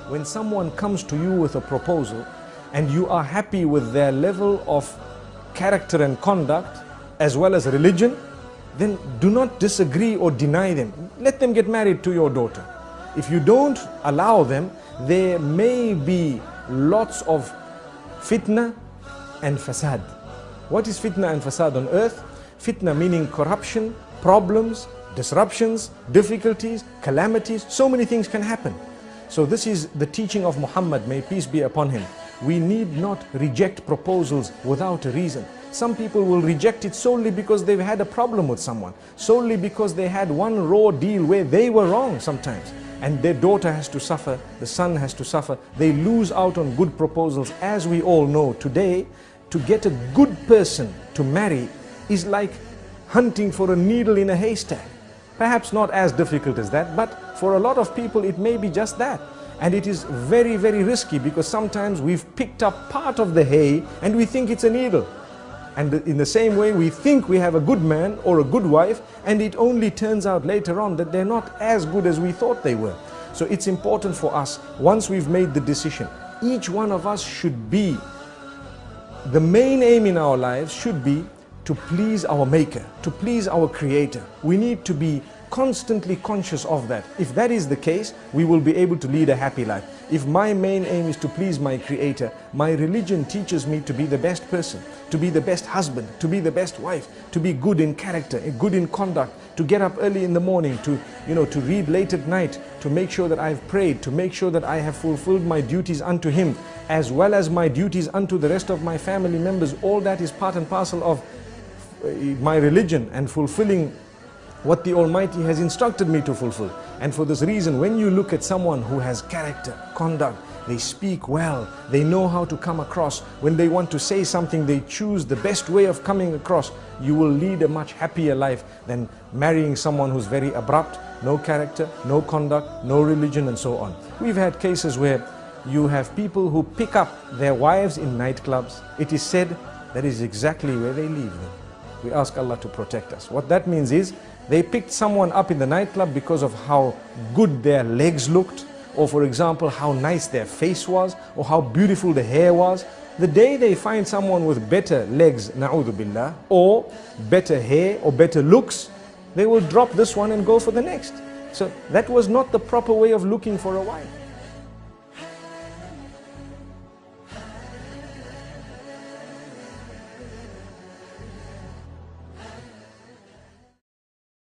when someone comes to you with a proposal and you are happy with their level of character and conduct as well as religion, then do not disagree or deny them. Let them get married to your daughter. If you don't allow them, there may be lots of fitna and fasad. What is fitna and fasad on earth? Fitna meaning corruption, problems, disruptions, difficulties, calamities. So many things can happen. So this is the teaching of Muhammad, may peace be upon him. We need not reject proposals without a reason. Some people will reject it solely because they've had a problem with someone, solely because they had one raw deal where they were wrong sometimes, and their daughter has to suffer, the son has to suffer. They lose out on good proposals. As we all know today, to get a good person to marry is like hunting for a needle in a haystack. Perhaps not as difficult as that, but for a lot of people it may be just that. And it is very, very risky, because sometimes we've picked up part of the hay and we think it's a needle. And in the same way, we think we have a good man or a good wife, and it only turns out later on that they're not as good as we thought they were. So it's important for us, once we've made the decision, each one of us should be, the main aim in our lives should be to please our Maker, to please our Creator. We need to be constantly conscious of that. If that is the case, we will be able to lead a happy life. If my main aim is to please my Creator, my religion teaches me to be the best person, to be the best husband, to be the best wife, to be good in character, good in conduct, to get up early in the morning, to read late at night, to make sure that I've prayed, to make sure that I have fulfilled my duties unto Him, as well as my duties unto the rest of my family members. All that is part and parcel of my religion and fulfilling what the Almighty has instructed me to fulfill. And for this reason, when you look at someone who has character, conduct, they speak well, they know how to come across. When they want to say something, they choose the best way of coming across. You will lead a much happier life than marrying someone who's very abrupt, no character, no conduct, no religion, and so on. We've had cases where you have people who pick up their wives in nightclubs. It is said that is exactly where they leave them. We ask Allah to protect us. What that means is, they picked someone up in the nightclub because of how good their legs looked, or for example, how nice their face was, or how beautiful the hair was. The day they find someone with better legs, na'udhu billah, or better hair, or better looks, they will drop this one and go for the next. So that was not the proper way of looking for a wife.